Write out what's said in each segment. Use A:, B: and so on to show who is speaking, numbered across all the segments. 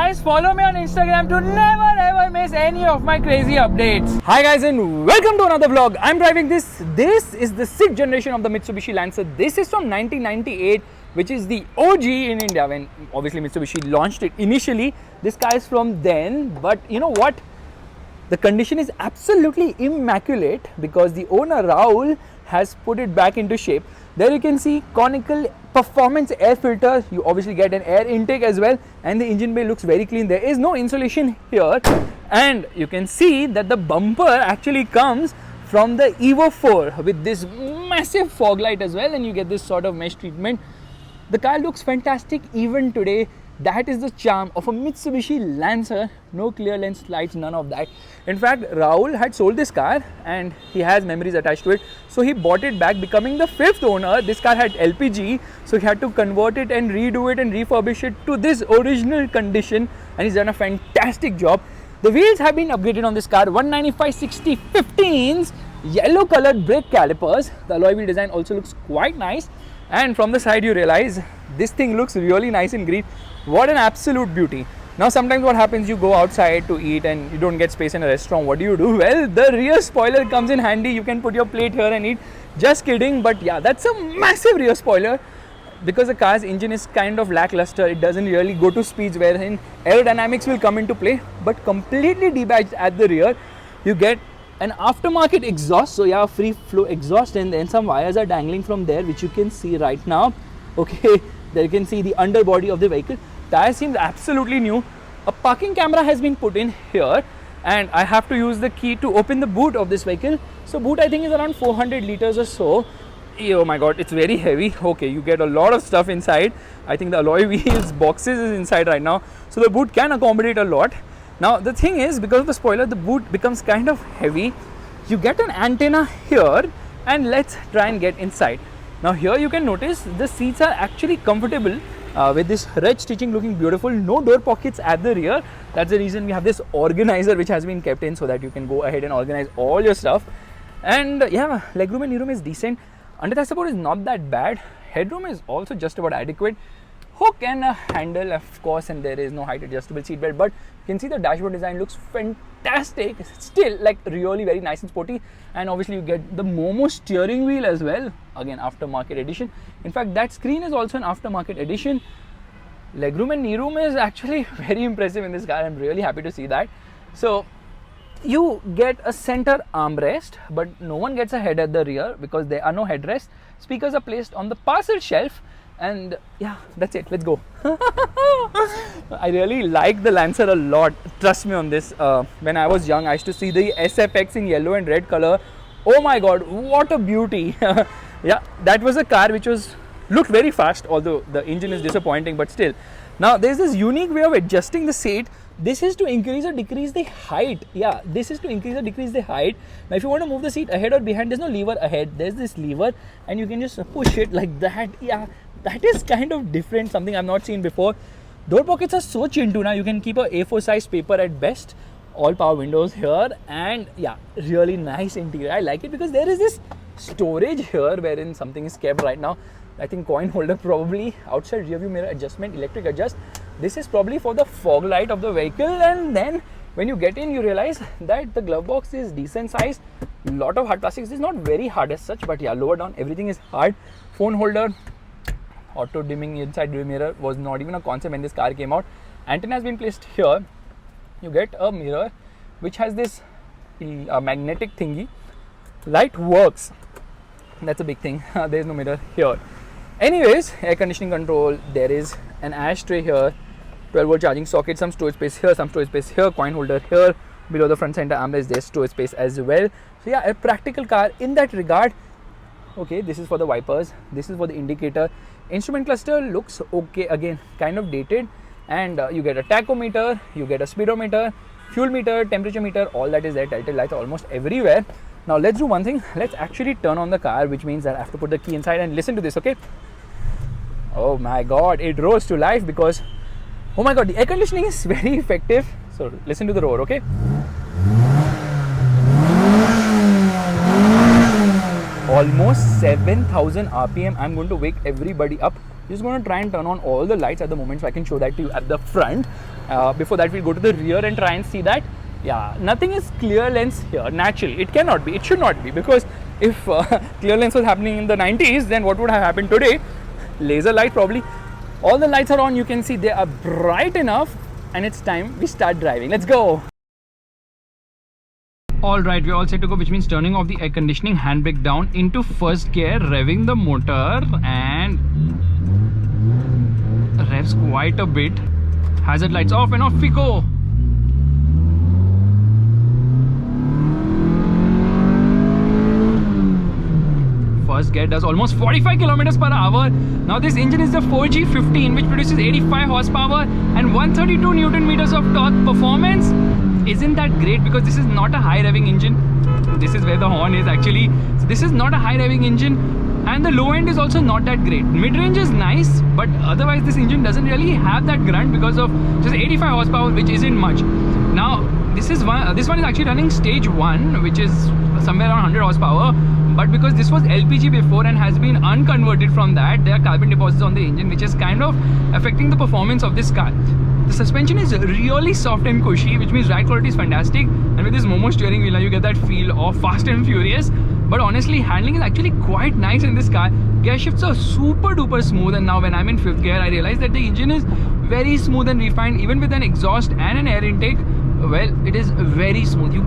A: guys, follow me on Instagram to never ever miss any of my crazy updates. Hi guys and welcome to another vlog. I'm driving this. This is the 6th generation of the Mitsubishi Lancer. This is from 1998, which is the OG in India when obviously Mitsubishi launched it initially. This car is from then, but you know what? The condition is absolutely immaculate because the owner Rahul has put it back into shape. There you can see conical performance air filter. You obviously get an air intake as well, and the engine bay looks very clean. There is no insulation here, and you can see that the bumper actually comes from the Evo 4 with this massive fog light as well, and you get this sort of mesh treatment. The car looks fantastic even today. That is the charm of a Mitsubishi Lancer. No clear lens lights, none of that. In fact, Rahul had sold this car and he has memories attached to it. So he bought it back, becoming the 5th owner. This car had LPG, so he had to convert it and redo it and refurbish it to this original condition. And he's done a fantastic job. The wheels have been upgraded on this car. 195/60/15s, yellow colored brake calipers. The alloy wheel design also looks quite nice. And from the side you realize this thing looks really nice in green. What an absolute beauty. Now sometimes what happens, you go outside to eat and you don't get space in a restaurant. What do? Well, the rear spoiler comes in handy. You can put your plate here and eat. Just kidding, but yeah, that's a massive rear spoiler because the car's engine is kind of lackluster. It doesn't really go to speeds wherein aerodynamics will come into play, but completely debadged at the rear. You get an aftermarket exhaust, so yeah, free flow exhaust, and then some wires are dangling from there, which you can see right now. Okay, there you can see the underbody of the vehicle. Tire seems absolutely new. A parking camera has been put in here, and I have to use the key to open the boot of this vehicle. So boot I think is around 400 liters or so. Oh my god, it's very heavy. Okay, you get a lot of stuff inside. I think the alloy wheels boxes is inside right now, so the boot can accommodate a lot. Now the thing is, because of the spoiler, the boot becomes kind of heavy. You get an antenna here, and let's try and get inside. Now here you can notice the seats are actually comfortable with this red stitching looking beautiful. No door pockets at the rear. That's the reason we have this organizer which has been kept in so that you can go ahead and organize all your stuff. And yeah, legroom and kneeroom is decent. Under support is not that bad. Headroom is also just about adequate. Hook and a handle, of course, and there is no height adjustable seat belt, but you can see the dashboard design looks fantastic. Still like really very nice and sporty, and obviously you get the Momo steering wheel as well, again aftermarket edition. In fact, that screen is also an aftermarket edition. Legroom and knee room is actually very impressive in this car. I'm really happy to see that. So you get a center armrest, but no one gets a head at the rear because there are no headrests. Speakers are placed on the parcel shelf. And yeah, that's it. Let's go. I really like the Lancer a lot. Trust me on this. When I was young, I used to see the SFX in yellow and red color. Oh my god, what a beauty. Yeah, that was a car which looked very fast, although the engine is disappointing, but still. Now there's this unique way of adjusting the seat. This is to increase or decrease the height. Yeah, this is to increase or decrease the height. Now if you want to move the seat ahead or behind, there's no lever ahead. There's this lever and you can just push it like that. Yeah, that is kind of different, something I've not seen before. Door pockets are so chintu now. You can keep a A4 size paper at best. All power windows here, and yeah, really nice interior. I like it because there is this storage here wherein something is kept right now. I think coin holder probably. Outside rear view mirror adjustment, electric adjust. This is probably for the fog light of the vehicle, and then when you get in you realize that the glove box is decent size. Lot of hard plastics. This is not very hard as such, but yeah, lower down everything is hard. Phone holder, auto dimming inside rear mirror was not even a concept when this car came out. Antenna has been placed here. You get a mirror which has this magnetic thingy. Light works. That's a big thing. There is no mirror here. Anyways, air conditioning control. There is an ashtray here. 12-volt charging socket, some storage space here, some storage space here, coin holder here. Below the front center armrest, there's storage space as well. So yeah, a practical car in that regard. Okay, this is for the wipers. This is for the indicator. Instrument cluster looks okay. Again, kind of dated. And you get a tachometer, you get a speedometer, fuel meter, temperature meter. All that is there. Telltale lights almost everywhere. Now let's do one thing. Let's actually turn on the car, which means that I have to put the key inside and listen to this. Okay. Oh my god, it rose to life because, oh my god, the air conditioning is very effective. So listen to the roar, okay? Almost 7,000 RPM. I'm going to wake everybody up. Just going to try and turn on all the lights at the moment so I can show that to you at the front. Before that, we'll go to the rear and try and see that. Yeah, nothing is clear lens here. Naturally, it cannot be. It should not be, because if clear lens was happening in the 90s, then what would have happened today? Laser light probably. All the lights are on. You can see they are bright enough, and it's time we start driving. Let's go. Alright, we're all set to go, which means turning off the air conditioning, handbrake down into first gear, revving the motor, and revs quite a bit. Hazard lights off, and off we go. First gear does almost 45 kilometers per hour. Now this engine is the 4G15, which produces 85 horsepower and 132 Newton meters of torque. Performance isn't that great because this is not a high revving engine. This is where the horn is actually. So this is not a high revving engine, and the low end is also not that great. Mid-range is nice, but otherwise this engine doesn't really have that grunt because of just 85 horsepower, which isn't much. Now this one is actually running stage 1, which is somewhere around 100 horsepower. But because this was LPG before and has been unconverted from that, there are carbon deposits on the engine, which is kind of affecting the performance of this car. The suspension is really soft and cushy, which means ride quality is fantastic. And with this Momo steering wheel, you get that feel of fast and furious. But honestly, handling is actually quite nice in this car. Gear shifts are super duper smooth, and now when I'm in 5th gear, I realize that the engine is very smooth and refined, even with an exhaust and an air intake. Well, it is very smooth. You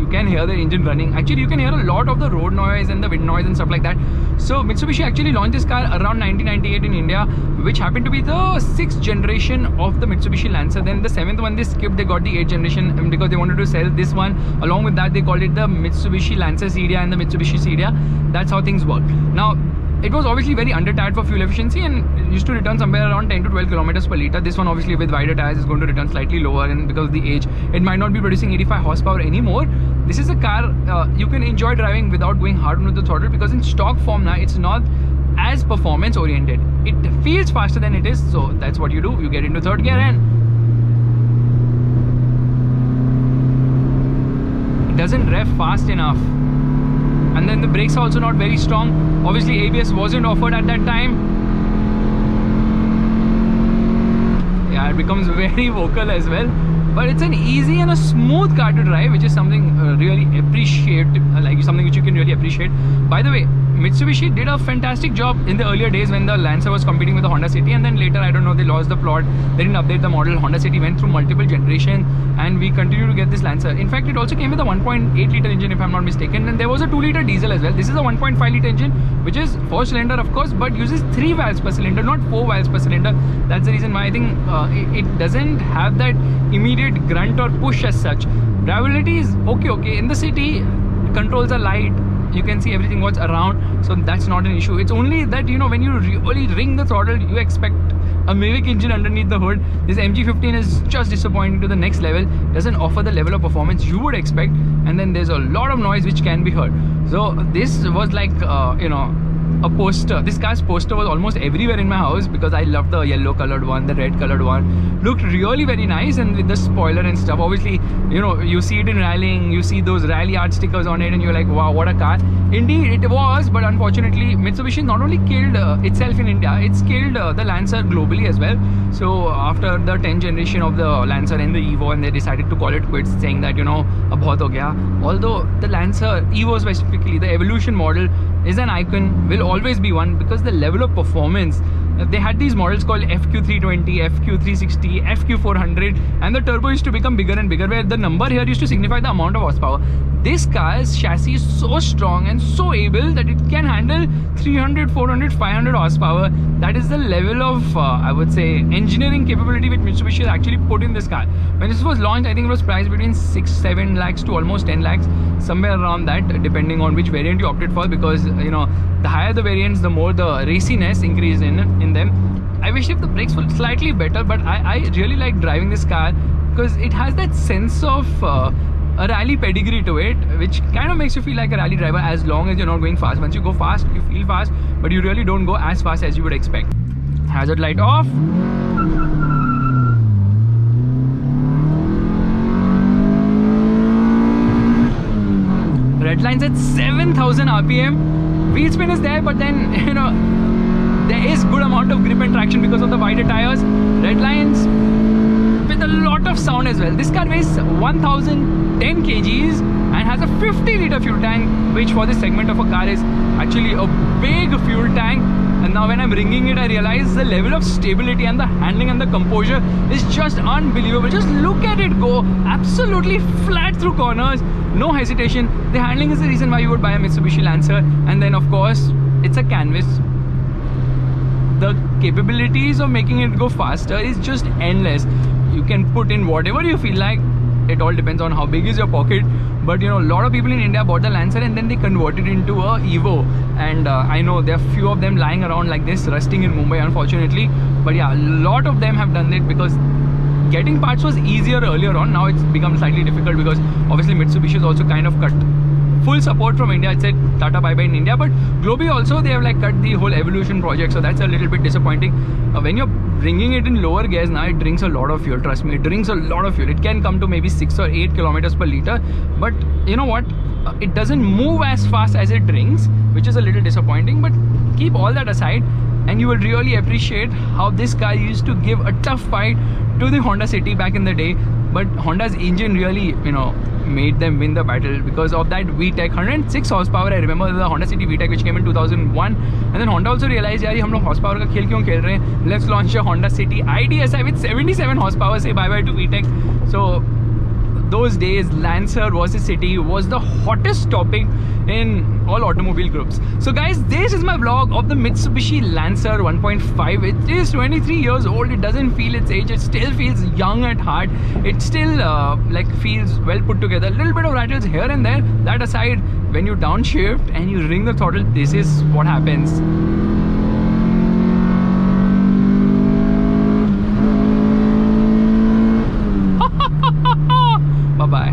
A: can hear the engine running. Actually, you can hear a lot of the road noise and the wind noise and stuff like that. So Mitsubishi actually launched this car around 1998 in India, which happened to be the 6th generation of the Mitsubishi Lancer. Then the 7th one they skipped. They got the 8th generation because they wanted to sell this one. Along with that, they called it the Mitsubishi Lancer Seria and the Mitsubishi Seria. That's how things work. Now, it was obviously very under-tired for fuel efficiency and used to return somewhere around 10 to 12 kilometers per litre. This one obviously with wider tires is going to return slightly lower, and because of the age, it might not be producing 85 horsepower anymore. This is a car you can enjoy driving without going hard onto the throttle, because in stock form now, it's not as performance oriented. It feels faster than it is, so that's what you do. You get into 3rd gear and it doesn't rev fast enough. And then the brakes are also not very strong. Obviously ABS wasn't offered at that time. Yeah, it becomes very vocal as well. But it's an easy and a smooth car to drive, which is something really something which you can really appreciate. By the way, Mitsubishi did a fantastic job in the earlier days when the Lancer was competing with the Honda City, and then later, I don't know, they lost the plot, they didn't update the model. Honda City went through multiple generations, and we continue to get this Lancer. In fact, it also came with a 1.8 litre engine, if I'm not mistaken, and there was a 2 litre diesel as well. This is a 1.5 litre engine, which is 4 cylinder of course, but uses 3 valves per cylinder, not 4 valves per cylinder. That's the reason why I think it doesn't have that immediate grunt or push as such. Drivability is okay. In the city, controls are light. You can see everything what's around, so that's not an issue. It's only that, when you really ring the throttle, you expect a Mavic engine underneath the hood. This MG15 is just disappointing to the next level. Doesn't offer the level of performance you would expect, and then there's a lot of noise which can be heard. So this was like a poster. This car's poster was almost everywhere in my house because I loved the yellow colored one, the red colored one. Looked really very nice, and with the spoiler and stuff, obviously, you see it in rallying, you see those rally art stickers on it, and you're like, wow, what a car. Indeed, it was, but unfortunately, Mitsubishi not only killed itself in India, it's killed the Lancer globally as well. So after the 10th generation of the Lancer and the Evo, and they decided to call it quits, saying that, ab bahut ho gaya. Although the Lancer Evo specifically, the Evolution model, is an icon, will always be one, because the level of performance, they had these models called FQ320, FQ360, FQ400, and the turbo used to become bigger and bigger, where the number here used to signify the amount of horsepower. This car's chassis is so strong and so able that it can handle 300, 400, 500 horsepower. That is the level of, I would say, engineering capability which Mitsubishi has actually put in this car. When this was launched, I think it was priced between 6-7 lakhs to almost 10 lakhs, somewhere around that, depending on which variant you opted for, because, the higher the variants, the more the raciness increased in them. I wish if the brakes were slightly better, but I really like driving this car because it has that sense of a rally pedigree to it, which kind of makes you feel like a rally driver as long as you're not going fast. Once you go fast, you feel fast, but you really don't go as fast as you would expect. Hazard light off. Red lines at 7,000 RPM. Wheel spin is there, but then, there is good amount of grip and traction because of the wider tires. Red lines with a lot of sound as well. This car weighs 1010 kgs and has a 50-liter fuel tank, which for this segment of a car is actually a big fuel tank. And now when I'm ringing it, I realize the level of stability and the handling and the composure is just unbelievable. Just look at it go, absolutely flat through corners, no hesitation. The handling is the reason why you would buy a Mitsubishi Lancer. And then of course, it's a canvas. The capabilities of making it go faster is just endless. You can put in whatever you feel like. It all depends on how big is your pocket. But you know, a lot of people in India bought the Lancer and then they converted it into a Evo. And I know there are few of them lying around like this, rusting in Mumbai, unfortunately. But yeah, a lot of them have done it because getting parts was easier earlier on. Now it's become slightly difficult because obviously Mitsubishi has also kind of cut full support from India. It said Tata bye bye in India, but globally also they have like cut the whole evolution project, so that's a little bit disappointing. When you're bringing it in lower gears now, it drinks a lot of fuel. Trust me, it drinks a lot of fuel. It can come to maybe 6 or 8 kilometers per liter, but you know what, it doesn't move as fast as it drinks, which is a little disappointing. But keep all that aside and you will really appreciate how this car used to give a tough fight to the Honda City back in the day. But Honda's engine really, you know, made them win the battle because of that VTEC 106 horsepower. I remember the Honda City VTEC which came in 2001, and then Honda also realized, yaar, hum log horsepower ka khel kyun khel rahe hain? Let's launch a Honda City IDSI with 77 horsepower. Say bye bye to VTEC. So those days, Lancer versus City was the hottest topic in all automobile groups. So guys, this is my vlog of the Mitsubishi Lancer 1.5. It is 23 years old. It doesn't feel its age. It still feels young at heart. It still like feels well put together. A little bit of rattles here and there. That aside, when you downshift and you ring the throttle, this is what happens. Bye-bye.